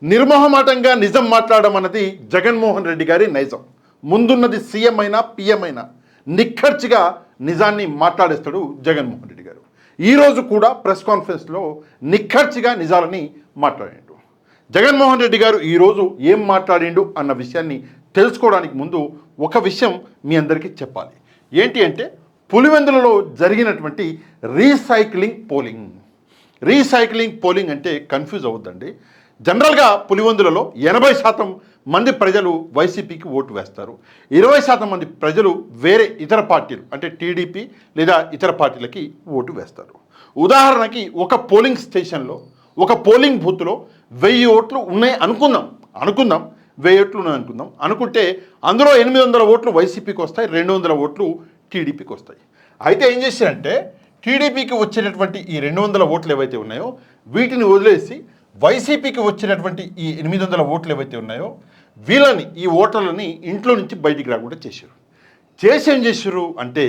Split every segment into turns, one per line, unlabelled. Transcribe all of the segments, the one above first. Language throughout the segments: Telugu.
నిర్మోహమాటంగా నిజం మాట్లాడడం అన్నది జగన్మోహన్ రెడ్డి గారి నైజం. ముందున్నది సీఎం అయినా పిఎం అయినా నిక్కర్చిగా నిజాన్ని మాట్లాడేస్తాడు జగన్మోహన్ రెడ్డి గారు. ఈరోజు కూడా ప్రెస్ కాన్ఫరెన్స్లో నిక్కర్చిగా నిజాలని మాట్లాడాడు. జగన్మోహన్ రెడ్డి గారు ఈరోజు ఏం మాట్లాడిండు అన్న విషయాన్ని తెలుసుకోవడానికి ముందు ఒక విషయం మీ అందరికీ చెప్పాలి. ఏంటి అంటే పులివెందులలో జరిగినటువంటి రీసైక్లింగ్ పోలింగ్ అంటే కన్ఫ్యూజ్ అవ్వద్దండి. జనరల్గా పులివెందులలో 80% మంది ప్రజలు వైసీపీకి ఓటు వేస్తారు. 20% మంది ప్రజలు వేరే ఇతర పార్టీలు అంటే టీడీపీ లేదా ఇతర పార్టీలకి ఓటు వేస్తారు. ఉదాహరణకి ఒక పోలింగ్ స్టేషన్లో ఒక పోలింగ్ బూత్లో 1000 ఓట్లు ఉన్నాయి అనుకుందాం 1000 ఓట్లు ఉన్నాయి అనుకుంటే అందులో 800 ఓట్లు వైసీపీకి వస్తాయి, 200 ఓట్లు టీడీపీకి వస్తాయి. అయితే ఏం చేశారంటే టీడీపీకి వచ్చినటువంటి ఈ 200 ఓట్లు ఏవైతే ఉన్నాయో వీటిని వదిలేసి వైసీపీకి వచ్చినటువంటి ఈ 800 ఓట్లు ఏవైతే ఉన్నాయో వీళ్ళని ఈ ఓటర్లని ఇంట్లో నుంచి బయటికి రాకుండా ఏం చేశారు అంటే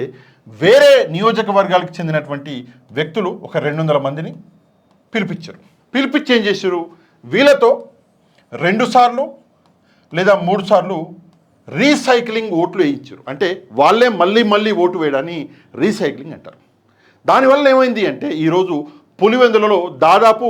వేరే నియోజకవర్గాలకు చెందినటువంటి వ్యక్తులు ఒక 200 మందిని పిలిపించి ఏం చేశారు, వీళ్ళతో 2 సార్లు లేదా 3 సార్లు రీసైక్లింగ్ ఓట్లు వేయించారు. అంటే వాళ్ళే మళ్ళీ ఓటు వేయడాన్ని రీసైక్లింగ్ అంటారు. దానివల్ల ఏమైంది అంటే ఈరోజు పులివెందులలో దాదాపు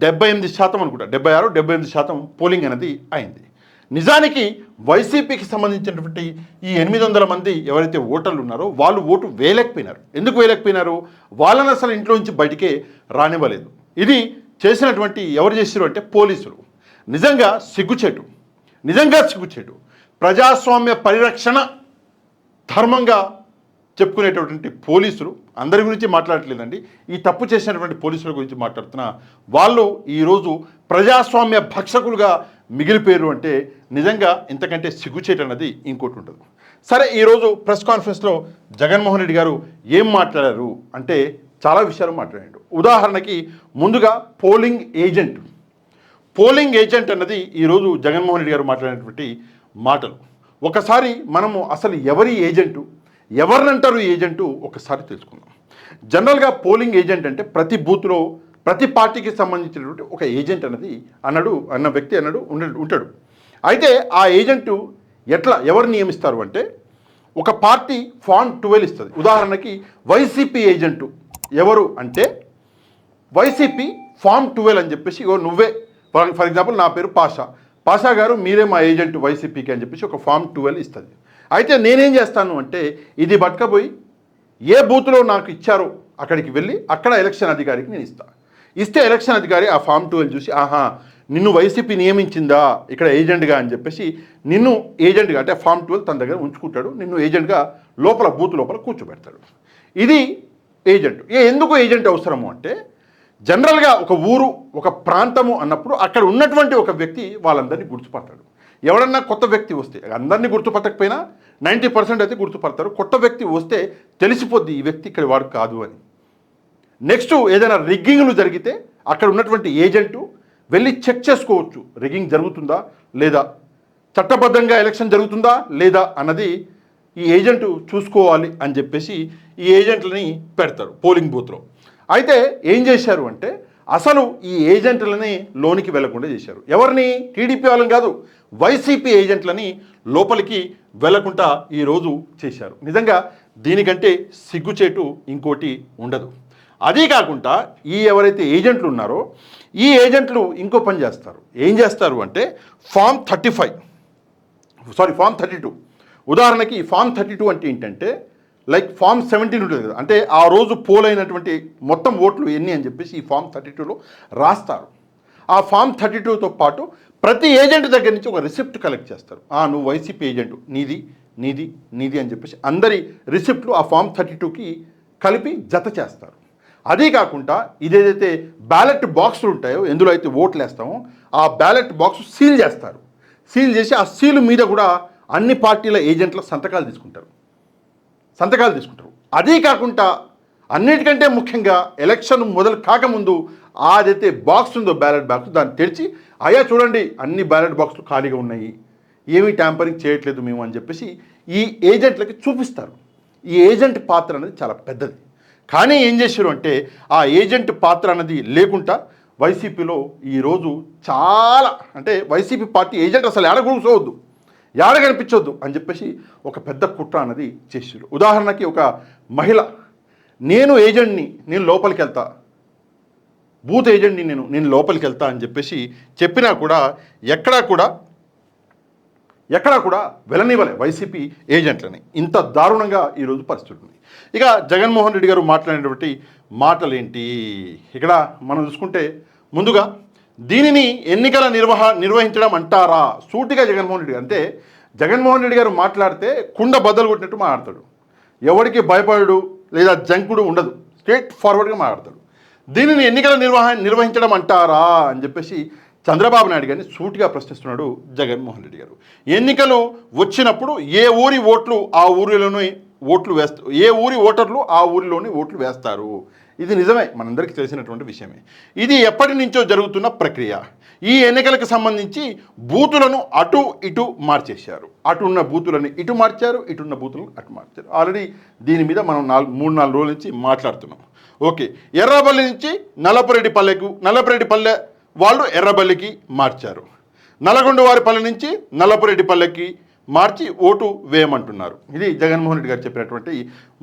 78% అనుకుంటా 76-78% పోలింగ్ అనేది అయింది. నిజానికి వైసీపీకి సంబంధించినటువంటి ఈ 800 మంది ఎవరైతే ఓటర్లు ఉన్నారో వాళ్ళు ఓటు వేయలేకపోయినారు. ఎందుకు వేయలేకపోయినారు? వాళ్ళని అసలు ఇంట్లో నుంచి బయటికే రానివ్వలేదు. ఇది చేసినటువంటి ఎవరు చేశారు అంటే పోలీసులు. నిజంగా సిగ్గుచేటు. ప్రజాస్వామ్య పరిరక్షణ ధర్మంగా చెప్పుకునేటటువంటి పోలీసులు అందరి గురించి మాట్లాడట్లేదండి. ఈ తప్పు చేసినటువంటి పోలీసుల గురించి మాట్లాడుతున్నా. వాళ్ళు ఈరోజు ప్రజాస్వామ్య భక్షకులుగా మిగిలిపోయారు అంటే నిజంగా ఇంతకంటే సిగ్గుచేటు అన్నది ఇంకోటి ఉండదు. సరే, ఈరోజు ప్రెస్ కాన్ఫరెన్స్లో జగన్మోహన్ రెడ్డి గారు ఏం మాట్లాడారు అంటే చాలా విషయాలు మాట్లాడాడు. ఉదాహరణకి ముందుగా పోలింగ్ ఏజెంట్ అన్నది ఈరోజు జగన్మోహన్ రెడ్డి గారు మాట్లాడినటువంటి మాటలు. ఒకసారి మనము అసలు ఎవరినంటారు ఏజెంటు ఒకసారి తెలుసుకుందాం. జనరల్గా పోలింగ్ ఏజెంట్ అంటే ప్రతి బూత్లో ప్రతి పార్టీకి సంబంధించినటువంటి ఒక ఏజెంట్ అన్న వ్యక్తి ఉంటాడు. అయితే ఆ ఏజెంటు ఎవరు నియమిస్తారు అంటే ఒక పార్టీ ఫామ్ 12 ఇస్తుంది. ఉదాహరణకి వైసీపీ ఏజెంటు ఎవరు అంటే వైసీపీ ఫామ్ 12 అని చెప్పేసి నువ్వే ఫర్ ఎగ్జాంపుల్ నా పేరు పాషా గారు, మీరే మా ఏజెంట్ వైసీపీకి అని చెప్పేసి ఒక ఫామ్ 12 ఇస్తుంది. అయితే నేనేం చేస్తాను అంటే ఇది పట్టుకపోయి ఏ బూత్లో నాకు ఇచ్చారో అక్కడికి వెళ్ళి అక్కడ ఎలక్షన్ అధికారికి నేను ఇస్తే ఎలక్షన్ అధికారి ఆ ఫామ్ 12 చూసి నిన్ను వైసీపీ నియమించిందా ఇక్కడ ఏజెంట్గా అని చెప్పేసి నిన్ను ఏజెంట్గా అంటే ఫామ్ 12 తన దగ్గర ఉంచుకుంటాడు. నిన్ను ఏజెంట్గా బూత్ లోపల కూర్చోబెడతాడు. ఇది ఏజెంట్. ఎందుకు ఏజెంట్ అవసరము అంటే జనరల్గా ఒక ఊరు ఒక ప్రాంతము అన్నప్పుడు అక్కడ ఉన్నటువంటి ఒక వ్యక్తి వాళ్ళందరినీ గుర్తుపడతాడు. ఎవరన్నా కొత్త వ్యక్తి వస్తే అందరినీ గుర్తుపట్టకపోయినా 90% అయితే గుర్తుపడతారు. కొత్త వ్యక్తి వస్తే తెలిసిపోద్ది ఈ వ్యక్తి ఇక్కడ వాడు కాదు అని. నెక్స్ట్ ఏదైనా రిగ్గింగ్లు జరిగితే అక్కడ ఉన్నటువంటి ఏజెంటు వెళ్ళి చెక్ చేసుకోవచ్చు, రిగ్గింగ్ జరుగుతుందా లేదా, చట్టబద్ధంగా ఎలక్షన్ జరుగుతుందా లేదా అన్నది ఈ ఏజెంటు చూసుకోవాలి అని చెప్పేసి ఈ ఏజెంట్లని పెడతారు పోలింగ్ బూత్లో. అయితే ఏం చేశారు అంటే అసలు ఈ ఏజెంట్లని లోనికి వెళ్లకుండా చేశారు. ఎవరిని? టీడీపీ వాళ్ళని కాదు, వైసీపీ ఏజెంట్లని లోపలికి వెళ్లకుండా ఈరోజు చేశారు. నిజంగా దీనికంటే సిగ్గుచేటు ఇంకోటి ఉండదు. అదీ కాకుండా ఎవరైతే ఏజెంట్లు ఉన్నారో ఈ ఏజెంట్లు ఇంకో పని చేస్తారు. ఏం చేస్తారు అంటే ఫామ్ 32. ఉదాహరణకి ఈ ఫామ్ 32 అంటే ఏంటంటే లైక్ ఫామ్ 17 ఉంటుంది కదా, అంటే ఆ రోజు పోల్ అయినటువంటి మొత్తం ఓట్లు ఎన్ని అని చెప్పేసి ఈ ఫామ్ 32లో రాస్తారు. ఆ ఫామ్ 32తో పాటు ప్రతి ఏజెంట్ దగ్గర నుంచి ఒక రిసిప్ట్ కలెక్ట్ చేస్తారు. నువ్వు వైసీపీ ఏజెంటు, నీది అని చెప్పేసి అందరి రిసిప్ట్లు ఆ ఫామ్ 32కి కలిపి జత చేస్తారు. అదే కాకుండా ఇదేదైతే బ్యాలెట్ బాక్సులు ఉంటాయో ఎందులో అయితే ఓట్లు వేస్తామో ఆ బ్యాలెట్ బాక్స్ సీల్ చేస్తారు. సీల్ చేసి ఆ సీల్ మీద కూడా అన్ని పార్టీల ఏజెంట్ల సంతకాలు తీసుకుంటారు. అదే కాకుండా అన్నిటికంటే ముఖ్యంగా ఎలక్షన్ మొదలు కాకముందు అదైతే బాక్స్ ఉందో బ్యాలెట్ బాక్స్ దాన్ని తెరిచి చూడండి అన్ని బ్యాలెట్ బాక్సులు ఖాళీగా ఉన్నాయి, ఏమీ ట్యాంపరింగ్ చేయట్లేదు మేము అని చెప్పేసి ఈ ఏజెంట్లకి చూపిస్తారు. ఈ ఏజెంట్ పాత్ర అనేది చాలా పెద్దది. కానీ ఏం చేశారు అంటే ఆ ఏజెంట్ పాత్ర అనేది లేకుండా వైసీపీలో ఈరోజు చాలా అంటే వైసీపీ పార్టీ ఏజెంట్ అసలు ఏడ కూర్చోవద్దు, ఏడ కనిపించొద్దు అని చెప్పేసి ఒక పెద్ద కుట్ర అన్నది చేసారు. ఉదాహరణకి ఒక మహిళ, నేను ఏజెంట్ని, నేను లోపలికి వెళ్తా, బూత్ ఏజెంట్ని నేను లోపలికి వెళ్తా అని చెప్పేసి చెప్పినా కూడా ఎక్కడా కూడా వెళ్ళనివ్వలే వైసీపీ ఏజెంట్లని. ఇంత దారుణంగా ఈరోజు పరిస్థితి ఉంది. ఇక జగన్మోహన్ రెడ్డి గారు మాట్లాడినటువంటి మాటలు ఏంటి ఇక్కడ మనం చూసుకుంటే, ముందుగా దీనిని ఎన్నికల నిర్వహించడం అంటారా? సూటిగా జగన్మోహన్ రెడ్డి గారు, అంటే జగన్మోహన్ రెడ్డి గారు మాట్లాడితే కుండ బద్దలు కొట్టినట్టు మాట్లాడతాడు, ఎవరికి భయపడు లేదా జంకుడు ఉండదు, స్ట్రేట్ ఫార్వర్డ్గా మాట్లాడతాడు. దీనిని ఎన్నికల నిర్వహించడం అంటారా అని చెప్పేసి చంద్రబాబు నాయుడు గారిని సూటిగా ప్రశ్నిస్తున్నాడు జగన్మోహన్ రెడ్డి గారు. ఎన్నికలు వచ్చినప్పుడు ఏ ఊరి ఓట్లు ఆ ఊరిలోనే ఓట్లు వేస్తారు, ఏ ఊరి ఓటర్లు ఆ ఊరిలోని ఓట్లు వేస్తారు. ఇది నిజమే, మనందరికీ తెలిసినటువంటి విషయమే. ఇది ఎప్పటి నుంచో జరుగుతున్న ప్రక్రియ. ఈ ఎన్నికలకు సంబంధించి బూతులను అటు ఇటు మార్చేశారు. అటు ఉన్న బూతులను ఇటు మార్చారు, ఇటున్న బూతులను అటు మార్చారు. ఆల్రెడీ దీని మీద మనం 3-4 రోజుల నుంచి మాట్లాడుతున్నాం. ఓకే, ఎర్రబల్లి నుంచి నల్లపురెడ్డిపల్లె వాళ్ళు ఎర్రబల్లికి మార్చారు. నల్లగొండవారిపల్లె నుంచి నల్లపురెడ్డిపల్లెకి మార్చి ఓటు వేయమంటున్నారు. ఇది జగన్మోహన్ రెడ్డి గారు చెప్పినటువంటి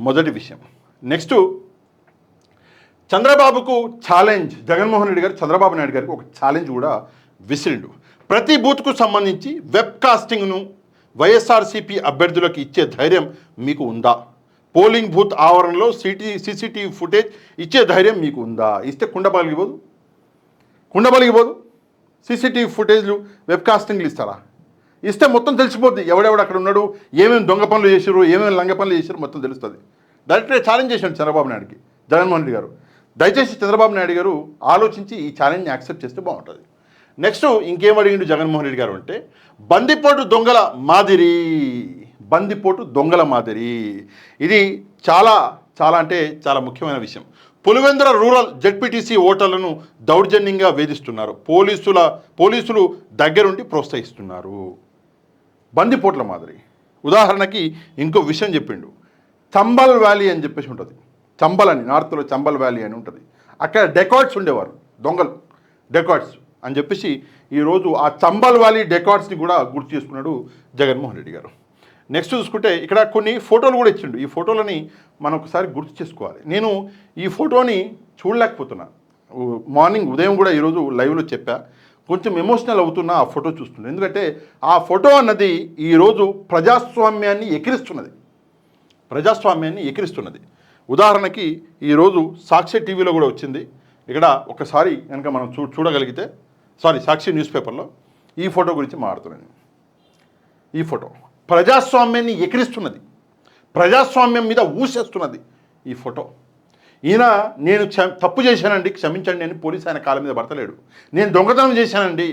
మొదటి విషయం. నెక్స్ట్, చంద్రబాబుకు ఛాలెంజ్. జగన్మోహన్ రెడ్డి గారు చంద్రబాబు నాయుడు గారికి ఒక ఛాలెంజ్ కూడా విసిరిండు. ప్రతి బూత్కు సంబంధించి వెబ్ కాస్టింగ్ను వైఎస్ఆర్సీపీ అభ్యర్థులకు ఇచ్చే ధైర్యం మీకు ఉందా? పోలింగ్ బూత్ ఆవరణలో సీసీటీవీ ఫుటేజ్ ఇచ్చే ధైర్యం మీకు ఉందా? ఇస్తే కుండ పలిగిపోదు. సీసీటీవీ ఫుటేజ్లు వెబ్ కాస్టింగ్లు ఇస్తారా? ఇస్తే మొత్తం తెలిసిపోద్ది, ఎవడెవడు అక్కడ ఉన్నాడు, ఏమేమి దొంగ పనులు చేశారు, ఏమేమి లంగ పనులు చేశారు, మొత్తం తెలుస్తుంది. డైరెక్ట్గా ఛాలెంజ్ చేశాడు చంద్రబాబు నాయుడుకి జగన్మోహన్ రెడ్డి గారు. దయచేసి చంద్రబాబు నాయుడు గారు ఆలోచించి ఈ ఛాలెంజ్ని యాక్సెప్ట్ చేస్తే బాగుంటుంది. నెక్స్ట్ ఇంకేం అడిగిండు జగన్మోహన్ రెడ్డి గారు అంటే, బందిపోటు దొంగల మాదిరి. ఇది చాలా అంటే చాలా ముఖ్యమైన విషయం. పులివెందుల రూరల్ జెడ్పీటీసీ ఓటర్లను దౌర్జన్యంగా వేధిస్తున్నారు, పోలీసులు దగ్గరుండి ప్రోత్సహిస్తున్నారు. బందిపోట్ల మాదిరి. ఉదాహరణకి ఇంకో విషయం చెప్పిండు, చంబల్ వ్యాలీ అని చెప్పేసి ఉంటుంది. చంబల్ అని, నార్త్లో చంబల్ వ్యాలీ అని ఉంటుంది. అక్కడ డెకార్డ్స్ ఉండేవారు, దొంగలు, డెకార్డ్స్ అని చెప్పేసి ఈరోజు ఆ చంబల్ వ్యాలీ డెకార్డ్స్ని కూడా గుర్తు చేసుకున్నాడు జగన్మోహన్ రెడ్డి గారు. నెక్స్ట్ చూసుకుంటే ఇక్కడ కొన్ని ఫోటోలు కూడా ఇచ్చిండు. ఈ ఫోటోలని మనం ఒకసారి గుర్తు చేసుకోవాలి. నేను ఈ ఫోటోని చూడలేకపోతున్నా. మార్నింగ్ ఉదయం కూడా ఈరోజు లైవ్లో చెప్పా, కొంచెం ఎమోషనల్ అవుతున్నా ఆ ఫోటో చూస్తున్నాను. ఎందుకంటే ఆ ఫోటో అన్నది ఈరోజు ప్రజాస్వామ్యాన్ని ఎకిరిస్తున్నది. ఉదాహరణకి ఈరోజు సాక్షి టీవీలో కూడా వచ్చింది. ఇక్కడ ఒకసారి కనుక మనం చూడగలిగితే, సాక్షి న్యూస్ పేపర్లో ఈ ఫోటో గురించి మాట్లాడుతున్నాను. ఈ ఫోటో ప్రజాస్వామ్యాన్ని ఎకిరిస్తున్నది, ప్రజాస్వామ్యం మీద ఊసేస్తున్నది ఈ ఫోటో. ఈయన నేను తప్పు చేశానండి క్షమించండి అని పోలీసు ఆయన కాళ్ళ మీద పడతలేడు. నేను దొంగతనం చేశానండి,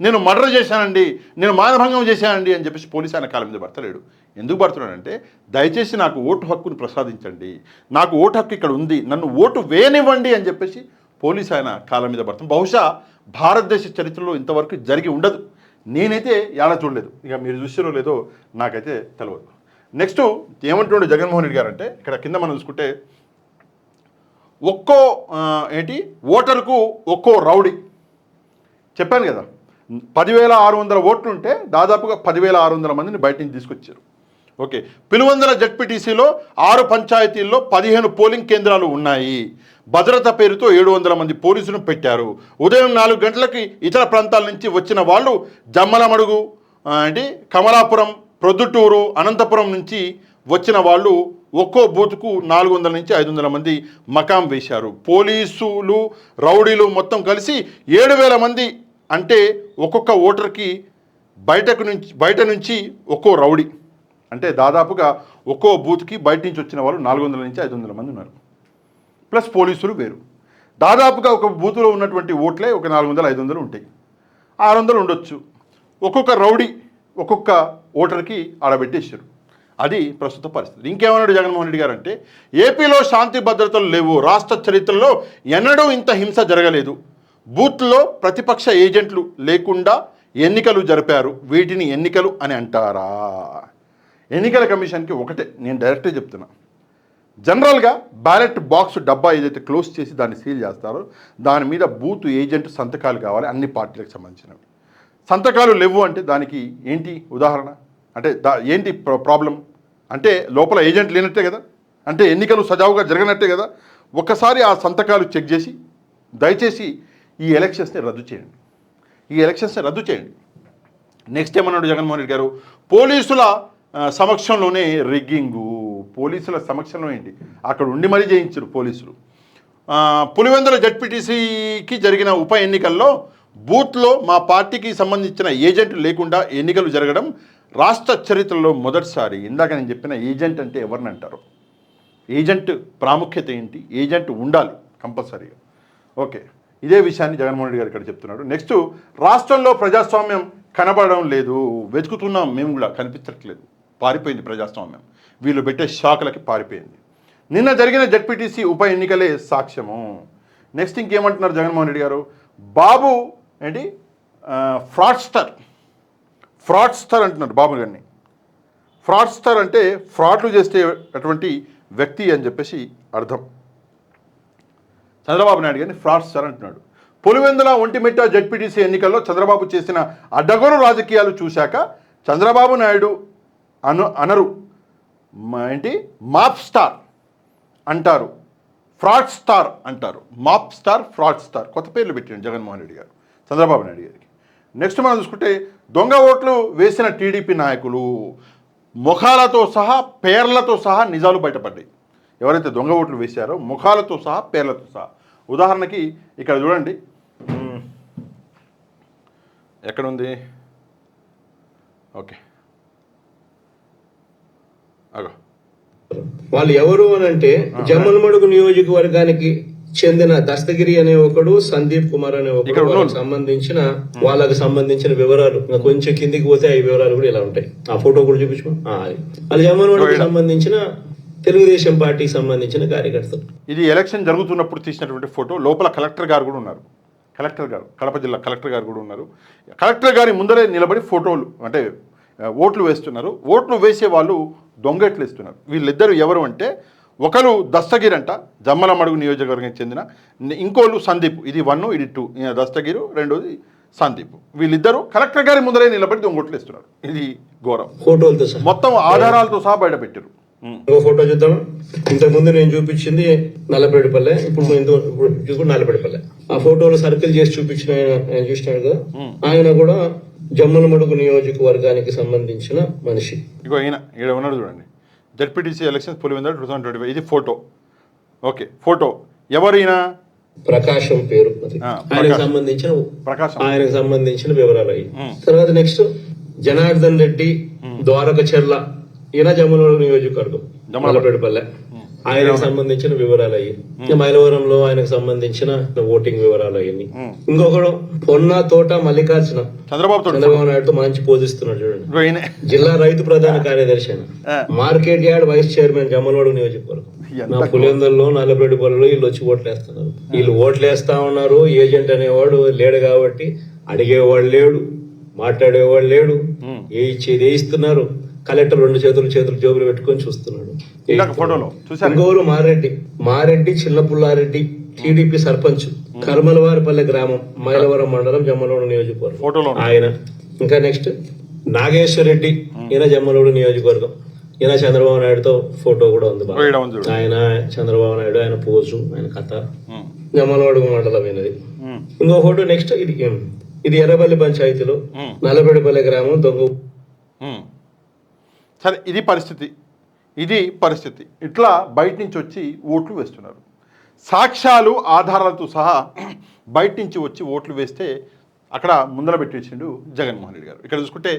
నేను మర్డర్ చేశానండి, నేను మానభంగం చేశానండి అని చెప్పేసి పోలీసు ఆయన కాళ్ళ మీద పడతలేడు. ఎందుకు పడుతున్నాడంటే, దయచేసి నాకు ఓటు హక్కును ప్రసాదించండి, నాకు ఓటు హక్కు ఇక్కడ ఉంది, నన్ను ఓటు వేయనివ్వండి అని చెప్పేసి పోలీసు ఆయన కాళ్ళ మీద పడుతుంది. బహుశా భారతదేశ చరిత్రలో ఇంతవరకు జరిగి ఉండదు. నేనైతే ఏడా చూడలేదు. ఇక మీరు చూసారో లేదో నాకైతే తెలియదు. నెక్స్ట్ ఏమంటున్నాడు జగన్మోహన్ రెడ్డి గారు అంటే, ఇక్కడ కింద మనం చూసుకుంటే ఒక్కో ఓటరుకు ఒక్కో రౌడీ చెప్పాను కదా. 10,600 ఓట్లు ఉంటే దాదాపుగా 10,600 మందిని బయట నుంచి తీసుకొచ్చారు. ఓకే, పులివెందుల జెడ్పీటీసీలో 6 పంచాయతీల్లో 15 పోలింగ్ కేంద్రాలు ఉన్నాయి. భద్రత పేరుతో 700 మంది పోలీసులను పెట్టారు. ఉదయం 4 గంటలకి ఇతర ప్రాంతాల నుంచి వచ్చిన వాళ్ళు జమ్మలమడుగు, కమలాపురం, ప్రొద్దుటూరు, అనంతపురం నుంచి వచ్చిన వాళ్ళు ఒక్కో బూత్కు 400 నుంచి 500 మంది మకాం వేశారు. పోలీసులు, రౌడీలు మొత్తం కలిసి 7,000 మంది. అంటే ఒక్కొక్క ఓటర్కి బయట నుంచి ఒక్కో రౌడీ, అంటే దాదాపుగా ఒక్కో బూత్కి బయట నుంచి వచ్చిన వాళ్ళు 400 నుంచి 500 మంది ఉన్నారు. ప్లస్ పోలీసులు వేరు. దాదాపుగా ఒక బూత్లో ఉన్నటువంటి ఓట్లే ఒక 400-500 ఉంటాయి, 600 ఉండొచ్చు. ఒక్కొక్క రౌడీ ఒక్కొక్క ఓటర్కి ఆడబెట్టేశారు. అది ప్రస్తుత పరిస్థితి. ఇంకేమన్నాడు జగన్మోహన్ రెడ్డి గారు అంటే, ఏపీలో శాంతి భద్రతలు లేవు, రాష్ట్ర చరిత్రలో ఎన్నడూ ఇంత హింస జరగలేదు, బూత్లో ప్రతిపక్ష ఏజెంట్లు లేకుండా ఎన్నికలు జరిపారు, వీటిని ఎన్నికలు అని అంటారా? ఎన్నికల కమిషన్కి ఒకటే నేను డైరెక్ట్గా చెప్తున్నా, జనరల్గా బ్యాలెట్ బాక్స్ డబ్బా ఏదైతే క్లోజ్ చేసి దాన్ని సీల్ చేస్తారో దాని మీద బూత్ ఏజెంట్ సంతకాలు కావాలి, అన్ని పార్టీలకు సంబంధించినవి. సంతకాలు లేవు అంటే దానికి ఏంటి ఉదాహరణ, అంటే ఏంటి ప్రాబ్లం అంటే లోపల ఏజెంట్ లేనట్టే కదా, అంటే ఎన్నికలు సజావుగా జరగనట్టే కదా. ఒక్కసారి ఆ సంతకాలు చెక్ చేసి దయచేసి ఈ ఎలక్షన్స్ని రద్దు చేయండి, ఈ ఎలక్షన్స్ని రద్దు చేయండి. నెక్స్ట్ ఏమన్నాడు జగన్మోహన్ రెడ్డి గారు, పోలీసుల సమక్షంలోనే రిగ్గింగు, పోలీసుల సమక్షంలో ఏంటి, అక్కడ ఉండి మరీ చేయించారు పోలీసులు. పులివెందుల జడ్పీటీసీకి జరిగిన ఉప ఎన్నికల్లో బూత్లో మా పార్టీకి సంబంధించిన ఏజెంట్ లేకుండా ఎన్నికలు జరగడం రాష్ట్ర చరిత్రలో మొదటిసారి. ఇందాక నేను చెప్పిన ఏజెంట్ అంటే ఎవరిని అంటారు, ఏజెంట్ ప్రాముఖ్యత ఏంటి, ఏజెంట్ ఉండాలి కంపల్సరీగా. ఓకే, ఇదే విషయాన్ని జగన్మోహన్ రెడ్డి గారు ఇక్కడ చెప్తున్నాడు. నెక్స్ట్, రాష్ట్రంలో ప్రజాస్వామ్యం కనబడడం లేదు, వెతుకుతున్నాం మేము కూడా, కనిపించట్లేదు, పారిపోయింది ప్రజాస్వామ్యం, వీళ్ళు పెట్టే షాకులకి పారిపోయింది. నిన్న జరిగిన జడ్పీటీసీ ఉప ఎన్నికలే సాక్ష్యము. నెక్స్ట్ ఇంకేమంటున్నారు జగన్మోహన్ రెడ్డి గారు, బాబు ఏంటి ఫ్రాడ్స్టర్ అంటున్నారు బాబు గారిని. ఫ్రాడ్స్టర్ అంటే ఫ్రాడ్లు చేసేటటువంటి వ్యక్తి అని చెప్పేసి అర్థం. చంద్రబాబు నాయుడు గారిని ఫ్రాడ్స్టర్ అంటున్నాడు. పులివెందుల ఒంటిమిట్ట జడ్పీటీసీ ఎన్నికల్లో చంద్రబాబు చేసిన అడ్డగోలు రాజకీయాలు చూశాక చంద్రబాబు నాయుడు అనరు ఏంటి మాప్ స్టార్ అంటారు, ఫ్రాడ్ స్టార్ అంటారు, మాప్ స్టార్, ఫ్రాడ్ స్టార్, కొత్త పేర్లు పెట్టాడు జగన్మోహన్ రెడ్డి గారు చంద్రబాబు నాయుడు గారికి. నెక్స్ట్ మనం చూసుకుంటే దొంగ ఓట్లు వేసిన టీడీపీ నాయకులు ముఖాలతో సహా పేర్లతో సహా నిజాలు బయటపడ్డాయి. ఎవరైతే దొంగ ఓట్లు వేశారో ముఖాలతో సహా పేర్లతో సహా. ఉదాహరణకి ఇక్కడ చూడండి, ఎక్కడుంది, ఓకే అగో
వాళ్ళు ఎవరు అని అంటే జమ్మలమడుగు నియోజకవర్గానికి చెందిన దస్తగిరి అనే ఒకడు, సందీప్ కుమార్ అనే ఒకడు, వాళ్ళకి సంబంధించిన వివరాలు ఇంకా కొంచెం కిందికి పోతే ఆ వివరాలు కూడా ఇలా ఉంటాయి. ఆ ఫోటో కూడా చూపించు. అది జమ్మలమడుగుకి సంబంధించిన తెలుగుదేశం పార్టీకి సంబంధించిన కార్యకర్తలు.
ఇది ఎలక్షన్ జరుగుతున్నప్పుడు తీసినటువంటి ఫోటో. లోపల కలెక్టర్ గారు కూడా ఉన్నారు, కలెక్టర్ గారు, కడప జిల్లా కలెక్టర్ గారు కూడా ఉన్నారు. కలెక్టర్ గారి ముందరే నిలబడి ఫోటోలు అంటే ఓట్లు వేస్తున్నారు. ఓట్లు వేసే వాళ్ళు దొంగట్లు వేస్తున్నారు. వీళ్ళిద్దరు ఎవరు అంటే ఒకరు దస్తగిరి అంట, జమ్మలమడుగు నియోజకవర్గానికి చెందిన, ఇంకోళ్ళు సందీప్. ఇది 1, ఇది 2, దస్తగిరు, రెండోది సందీప్. వీళ్ళిద్దరూ కలెక్టర్ గారి ముందరే నిలబడి దొంగోట్లు వేస్తున్నారు. ఇది ఘోరం.
ఫోటోలతో
మొత్తం ఆధారాలతో సహా బయట పెట్టారు.
ఫోటో చూద్దాం. ఇంతకు ముందు నేను చూపించింది నల్లపేడిపల్లె, ఇప్పుడు నల్లపేడిపల్లె. ఆ ఫోటోలు సర్కిల్ చేసి చూపించిన ఆయన చూసినాడు కదా, ఆయన కూడా జమ్మలమడుగు నియోజకవర్గానికి సంబంధించిన మనిషి.
ఇగో ఈయన ఉన్నాడు చూడండి, జడ్పీటీసీ ఎలక్షన్స్ పులివెందుల 2025. ఇది ఫోటో. ఓకే, ఫోటో ఎవరైనా
ప్రకాశం పేరు, ఆయనకు సంబంధించిన వివరాలు అయ్యి. తర్వాత నెక్స్ట్ జనార్దన్ రెడ్డి ద్వారకచెర్ల, ఈయన జమ్మలమడుగు నియోజకవర్గం, నల్లపేడిపల్లె, ఆయనకు సంబంధించిన వివరాలు అయ్యి. మైలవరంలో ఆయనకు సంబంధించిన ఓటింగ్ వివరాలు అయ్యి. ఇంకొకడు పొన్న తోట మల్లికార్జున, చంద్రబాబు నాయుడుతో మంచి పోజిస్తున్నాడు చూడండి, జిల్లా రైతు ప్రధాన కార్యదర్శి ఆయన, market yard vice chairman, Jammalamadugu నియోజకవర్గం. నా పులివెందుల్లో నల్లపేడిపల్లిలో వీళ్ళు వచ్చి ఓట్లు వేస్తున్నారు. వీళ్ళు ఓట్లు వేస్తా ఉన్నారు. ఏజెంట్ అనేవాడు లేడు కాబట్టి అడిగేవాడు లేడు, మాట్లాడేవాడు లేడు, ఏ ఇచ్చేది వేయిస్తున్నారు. కలెక్టర్ 2 చేతులు జోబులు పెట్టుకొని చూస్తున్నాడు. ఇంకోరు మారెడ్డి చిన్నపుల్లారెడ్డి, టీడీపీ సర్పంచ్, కర్మలవారిపల్లె గ్రామం, మైలవరం మండలం, జమ్మలమడుగు నియోజకవర్గం ఆయన. ఇంకా నెక్స్ట్ నాగేశ్వర్ రెడ్డి, ఈయన జమ్మలమడుగు నియోజకవర్గం. ఈయన చంద్రబాబు నాయుడుతో ఫోటో కూడా ఉంది. ఆయన చంద్రబాబు నాయుడు, ఆయన పోజు, ఆయన కథ, జమ్మలమడుగు మండలం అయినది. ఇంకో ఫోటో నెక్స్ట్ ఇది ఎర్రబల్లి పంచాయతీలో నల్లబెడిపల్లె గ్రామం దొంగ.
సరే, ఇది పరిస్థితి. ఇట్లా బయట నుంచి వచ్చి ఓట్లు వేస్తున్నారు. సాక్ష్యాలు ఆధారాలతో సహా బయట నుంచి వచ్చి ఓట్లు వేస్తే అక్కడ ముందర పెట్టేసిండు జగన్మోహన్ రెడ్డి గారు. ఇక్కడ చూసుకుంటే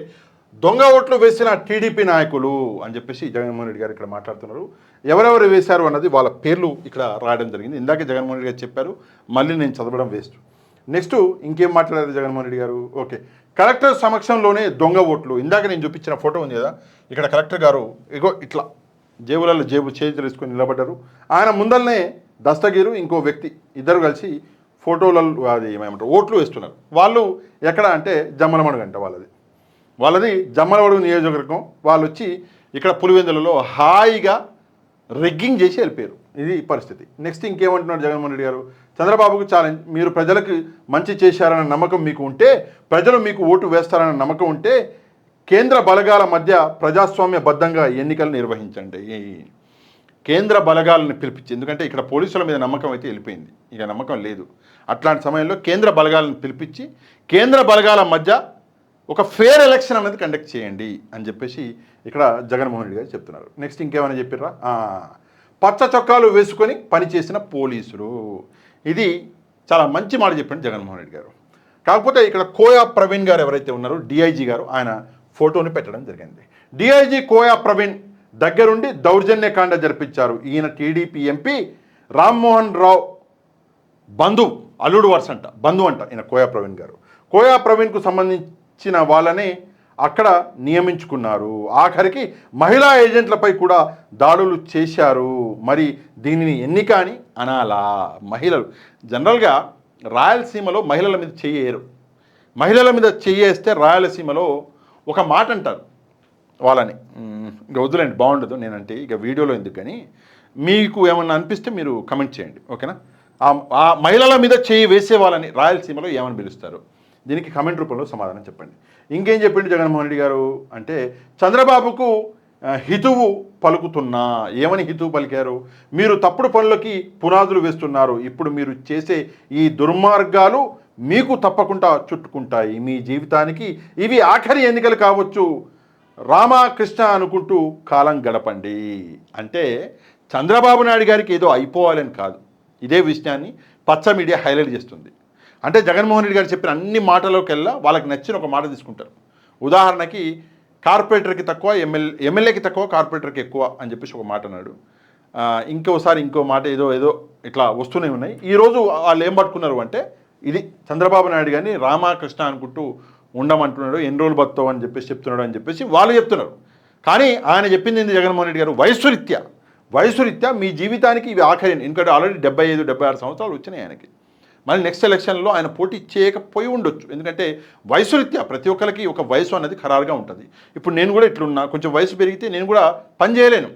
దొంగ ఓట్లు వేసిన టీడీపీ నాయకులు అని చెప్పేసి జగన్మోహన్ రెడ్డి గారు ఇక్కడ మాట్లాడుతున్నారు. ఎవరెవరు వేశారు అన్నది వాళ్ళ పేర్లు ఇక్కడ రాయడం జరిగింది. ఇందాకే జగన్మోహన్ రెడ్డి గారు చెప్పారు, మళ్ళీ నేను చదవడం వేస్ట్. నెక్స్ట్ ఇంకేం మాట్లాడారు జగన్మోహన్ రెడ్డి గారు. ఓకే, కలెక్టర్ సమక్షంలోనే దొంగ ఓట్లు. ఇందాక నేను చూపించిన ఫోటో ఉంది కదా, ఇక్కడ కలెక్టర్ గారు ఇగో ఇట్లా జేబులలో చేతులు వేసుకొని నిలబడ్డారు. ఆయన ముందరనే దస్తగిరు, ఇంకో వ్యక్తి, ఇద్దరు కలిసి ఫోటోలలో అది ఏమంటారు ఓట్లు వేస్తున్నారు. వాళ్ళు ఎక్కడ అంటే జమ్మలమడుగు అంట, వాళ్ళది జమ్మలమడుగు నియోజకవర్గం. వాళ్ళు వచ్చి ఇక్కడ పులివెందులలో హాయిగా రెగ్గింగ్ చేసి వెళ్ళిపోయారు. ఇది పరిస్థితి. నెక్స్ట్ ఇంకేమంటున్నారు జగన్మోహన్ రెడ్డి గారు, చంద్రబాబుకు ఛాలెంజ్, మీరు ప్రజలకు మంచి చేశారన్న నమ్మకం మీకు ఉంటే, ప్రజలు మీకు ఓటు వేస్తారన్న నమ్మకం ఉంటే కేంద్ర బలగాల మధ్య ప్రజాస్వామ్యబద్ధంగా ఎన్నికలు నిర్వహించండి. కేంద్ర బలగాలను పిలిపించి, ఎందుకంటే ఇక్కడ పోలీసుల మీద నమ్మకం అయితే వెళ్ళిపోయింది, ఇక నమ్మకం లేదు. అట్లాంటి సమయంలో కేంద్ర బలగాలను పిలిపించి కేంద్ర బలగాల మధ్య ఒక ఫేర్ ఎలక్షన్ అనేది కండక్ట్ చేయండి అని చెప్పేసి ఇక్కడ జగన్మోహన్ రెడ్డి గారు చెప్తున్నారు. నెక్స్ట్ ఇంకేమైనా చెప్పిర్రా, పచ్చ చొక్కాలు వేసుకొని పనిచేసిన పోలీసులు, ఇది చాలా మంచి మాట చెప్పండి జగన్మోహన్ రెడ్డి గారు. కాకపోతే ఇక్కడ కోయా ప్రవీణ్ గారు ఎవరైతే ఉన్నారో డిఐజీ గారు, ఆయన ఫోటోని పెట్టడం జరిగింది. డిఐజీ కోయా ప్రవీణ్ దగ్గరుండి దౌర్జన్యకాండ జరిపించారు. ఈయన టీడీపీ ఎంపీ రామ్మోహన్ రావు బంధువు, అల్లుడు వరుస అంట, బంధువు అంట ఈయన కోయా ప్రవీణ్ గారు. కోయా ప్రవీణ్కు సంబంధించిన వాళ్ళని అక్కడ నియమించుకున్నారు. ఆఖరికి మహిళా ఏజెంట్లపై కూడా దాడులు చేశారు. మరి దీనిని ఎన్నిక అని అనాలా? మహిళలు జనరల్గా రాయలసీమలో మహిళల మీద చెయ్యరు. మహిళల మీద చెయ్యేస్తే రాయలసీమలో ఒక మాట అంటారు వాళ్ళని, ఇక వద్దులేండి బాగుండదు నేనంటే, ఇక వీడియోలో ఎందుకు, కానీ మీకు ఏమన్నా అనిపిస్తే మీరు కమెంట్ చేయండి, ఓకేనా? ఆ మహిళల మీద చేయి వేసే వాళ్ళని రాయలసీమలో ఏమని పిలుస్తారు? దీనికి కమెంట్ రూపంలో సమాధానం చెప్పండి. ఇంకేం చెప్పిండు జగన్మోహన్ రెడ్డి గారు అంటే, చంద్రబాబుకు హితువు పలుకుతున్నా. ఏమని హితువు పలికారు? మీరు తప్పుడు పనులకి పునాదులు వేస్తున్నారు. ఇప్పుడు మీరు చేసే ఈ దుర్మార్గాలు మీకు తప్పకుండా చుట్టుకుంటాయి. మీ జీవితానికి ఇవి ఆఖరి ఎన్నికలు కావచ్చు. రామకృష్ణ అనుకుంటూ కాలం గడపండి. అంటే చంద్రబాబు నాయుడు గారికి ఏదో అయిపోవాలని కాదు, ఇదే విషయాన్ని పచ్చ మీడియా హైలైట్ చేస్తుంది. అంటే జగన్మోహన్ రెడ్డి గారు చెప్పిన అన్ని మాటలోకెల్లా వాళ్ళకి నచ్చిన ఒక మాట తీసుకుంటారు. ఉదాహరణకి కార్పొరేటర్కి తక్కువ, ఎమ్మెల్యేకి తక్కువ, కార్పొరేటర్కి ఎక్కువ అని చెప్పేసి ఒక మాట అన్నాడు. ఇంకోసారి ఇంకో మాట ఏదో ఇట్లా వస్తూనే ఉన్నాయి. ఈరోజు వాళ్ళు ఏం పట్టుకున్నారు అంటే, ఇది చంద్రబాబు నాయుడు గారిని రామకృష్ణ అనుకుంటూ ఉండమంటున్నాడు, ఎన్ని రోజులు బతావు అని చెప్పేసి చెప్తున్నాడు అని చెప్పేసి వాళ్ళు చెప్తున్నారు. కానీ ఆయన చెప్పింది ఏంది జగన్మోహన్ రెడ్డి గారు, వయసురీత్యా మీ జీవితానికి ఇవి ఆఖరి. ఎందుకంటే ఆల్రెడీ 75-76 సంవత్సరాలు వచ్చినాయి ఆయనకి. మళ్ళీ నెక్స్ట్ ఎలక్షన్లో ఆయన పోటీ చేయకపోయి ఉండొచ్చు. ఎందుకంటే వయసురీత్యా ప్రతి ఒక్కరికి ఒక వయసు అనేది ఖరారుగా ఉంటుంది. ఇప్పుడు నేను కూడా ఇట్లున్నా, కొంచెం వయసు పెరిగితే నేను కూడా పని చేయలేను,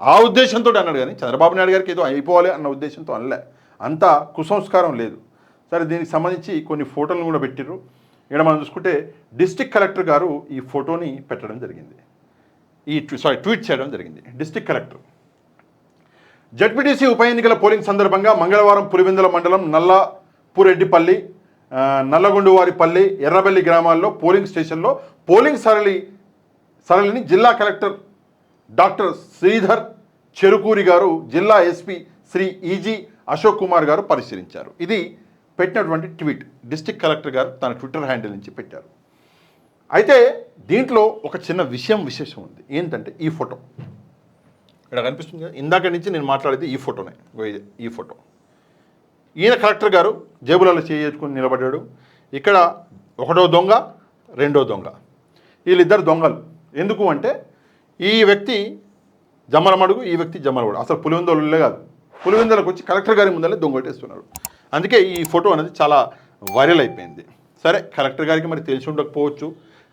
ఆ ఉద్దేశంతో అన్నాడు. కానీ చంద్రబాబు నాయుడు గారికి ఏదో అయిపోవాలి అన్న ఉద్దేశంతో అనలే, అంత కుసంస్కారం లేదు. సరే, దీనికి సంబంధించి కొన్ని ఫోటోలను కూడా పెట్టిర్రు. ఇక్కడ మనం చూసుకుంటే డిస్ట్రిక్ట్ కలెక్టర్ గారు ఈ ఫోటోని పెట్టడం జరిగింది, ట్వీట్ చేయడం జరిగింది. డిస్ట్రిక్ట్ కలెక్టర్ జడ్పీటీసీ ఉప ఎన్నికల పోలింగ్ సందర్భంగా మంగళవారం పులివెందుల మండలం నల్లపురెడ్డిపల్లి, నల్లగొండువారిపల్లి, ఎర్రబెల్లి గ్రామాల్లో పోలింగ్ స్టేషన్లో పోలింగ్ సరళిని జిల్లా కలెక్టర్ డాక్టర్ శ్రీధర్ చెరుకూరి గారు, జిల్లా ఎస్పీ శ్రీ ఈజీ అశోక్ కుమార్ గారు పరిశీలించారు. ఇది పెట్టినటువంటి ట్వీట్ డిస్ట్రిక్ట్ కలెక్టర్ గారు తన ట్విట్టర్ హ్యాండిల్ నుంచి పెట్టారు. అయితే దీంట్లో ఒక చిన్న విశేషం ఉంది. ఏంటంటే ఈ ఫోటో ఇక్కడ కనిపిస్తుంది కదా, ఇందాక నుంచి నేను మాట్లాడేది ఈ ఫోటోనే. ఈ ఫోటో ఈయన కలెక్టర్ గారు జేబులలో చేసుకుని నిలబడ్డాడు. ఇక్కడ ఒకటో దొంగ, రెండో దొంగ, వీళ్ళిద్దరు దొంగలు. ఎందుకు అంటే ఈ వ్యక్తి జమ్మలమడుగు, ఈ వ్యక్తి జమ్మలమడుగు. అసలు పులివెందులే కాదు, పులివెందులకు వచ్చి కలెక్టర్ గారి ముందరే దొంగొట్టేస్తున్నారు. అందుకే ఈ ఫోటో అనేది చాలా వైరల్ అయిపోయింది. సరే, కలెక్టర్ గారికి మరి తెలిసి ఉండకపోవచ్చు,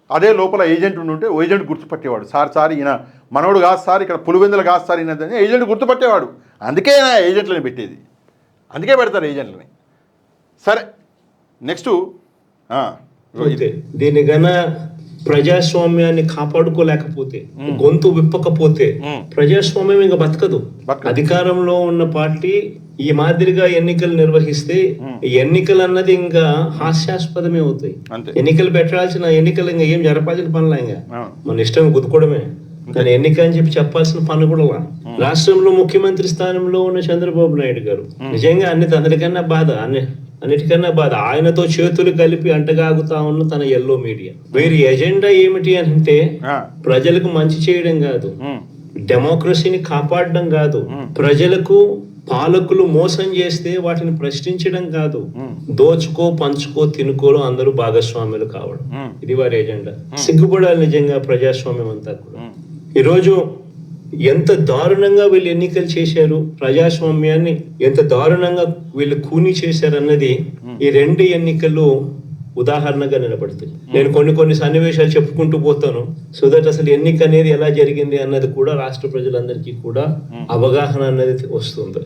అదే లోపల ఏజెంట్ ఉంటే ఏజెంట్ గుర్తుపట్టేవాడు. సార్ ఈయన మనోడు కాదు సార్, ఇక్కడ పులివెందులు కాదు సార్ ఈయన, ఏజెంట్ గుర్తుపట్టేవాడు. అందుకే ఆయన ఏజెంట్లని పెట్టేది, అందుకే పెడతారు ఏజెంట్లని. సరే, నెక్స్ట్
దీనికన్నా ప్రజాస్వామ్యాన్ని కాపాడుకోలేకపోతే, గొంతు విప్పకపోతే ప్రజాస్వామ్యం ఇంకా బతకదు. అధికారంలో ఉన్న పార్టీ ఈ మాదిరిగా ఎన్నికలు నిర్వహిస్తే ఎన్నికలు అన్నది ఇంకా హాస్యాస్పదమే అవుతాయి. ఎన్నికలు పెట్టాల్సిన ఎన్నికలు ఇంకా ఏం జరపాల్సిన పనులా, ఇంకా మన ఇష్టం గుద్దుకోవడమే. కానీ ఎన్నిక అని చెప్పాల్సిన పని కూడా రాష్ట్రంలో ముఖ్యమంత్రి స్థానంలో ఉన్న చంద్రబాబు నాయుడు గారు నిజంగా అన్నిటికన్నా బాధ ఆయనతో చేతులు కలిపి అంటగాగుతా ఉన్న తన ఎల్లో మీడియా. వీరి ఎజెండా ఏమిటి అంటే ప్రజలకు మంచి చేయడం కాదు, డెమోక్రసీని కాపాడడం కాదు, ప్రజలకు పాలకులు మోసం చేస్తే వాటిని ప్రశ్నించడం కాదు, దోచుకో పంచుకో తినుకోలో అందరూ భాగస్వాములు కావడం, ఇది వారి ఎజెండా. సిగ్గుపడాలి నిజంగా ప్రజాస్వామ్యం అంతా కూడా. ఈరోజు ఎంత దారుణంగా వీళ్ళు ఎన్నికలు చేశారు, ప్రజాస్వామ్యాన్ని ఎంత దారుణంగా వీళ్ళు కూని చేశారు అన్నది ఈ రెండు ఎన్నికలు ఉదాహరణగా నిలబడుతుంది. నేను కొన్ని సన్నివేశాలు చెప్పుకుంటూ పోతాను, సో దట్ అసలు ఎన్నిక అనేది ఎలా జరిగింది అన్నది కూడా రాష్ట్ర ప్రజలందరికీ కూడా అవగాహన అనేది వస్తుంది.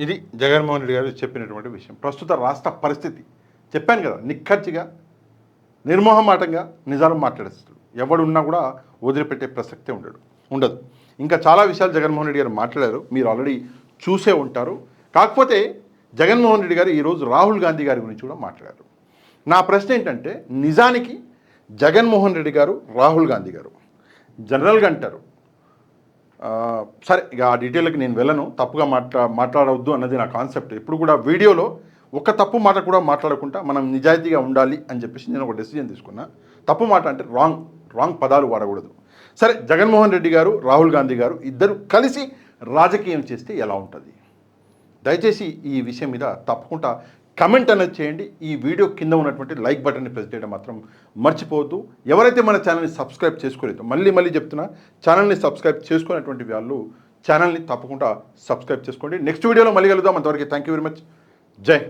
ఇది జగన్మోహన్ రెడ్డి గారు చెప్పినటువంటి విషయం. ప్రస్తుత రాష్ట్ర పరిస్థితి చెప్పాను కదా, నిక్కచ్చిగా నిర్మోహమాటంగా నిజాలు మాట్లాడేస్తాడు. ఎవడున్నా కూడా వదిలిపెట్టే ప్రసక్తే ఉండదు. ఇంకా చాలా విషయాలు జగన్మోహన్ రెడ్డి గారు మాట్లాడారు, మీరు ఆల్రెడీ చూసే ఉంటారు. కాకపోతే జగన్మోహన్ రెడ్డి గారు ఈరోజు రాహుల్ గాంధీ గారి గురించి కూడా మాట్లాడారు. నా ప్రశ్న ఏంటంటే, నిజానికి జగన్మోహన్ రెడ్డి గారు రాహుల్ గాంధీ గారు జనరల్గా అంటారు, సరే ఇక ఆ డీటెయిల్కి నేను వెళ్ళను, తప్పుగా మాట్లాడవద్దు అన్నది నా కాన్సెప్ట్. ఇప్పుడు కూడా వీడియోలో ఒక తప్పు మాట కూడా మాట్లాడకుండా మనం నిజాయితీగా ఉండాలి అని చెప్పేసి నేను ఒక డెసిజన్ తీసుకున్నా. తప్పు మాట అంటే రాంగ్ పదాలు వాడకూడదు. సరే, జగన్మోహన్ రెడ్డి గారు రాహుల్ గాంధీ గారు ఇద్దరు కలిసి రాజకీయం చేస్తే ఎలా ఉంటుంది? దయచేసి ఈ విషయం మీద తప్పకుండా కమెంట్ అనేది చేయండి. ఈ వీడియో కింద ఉన్నటువంటి లైక్ బటన్ని ప్రెస్ చేయడం మాత్రం మర్చిపోవద్దు. ఎవరైతే మన ఛానల్ని సబ్స్క్రైబ్ చేసుకోలేదో, మళ్ళీ చెప్తున్నా, ఛానల్ని సబ్స్క్రైబ్ చేసుకున్నటువంటి వాళ్ళు ఛానల్ని తప్పకుండా సబ్స్క్రైబ్ చేసుకోండి. నెక్స్ట్ వీడియోలో మళ్ళీ కలుద్దాం. అంతవరకు థ్యాంక్ యూ వెరీ మచ్. జై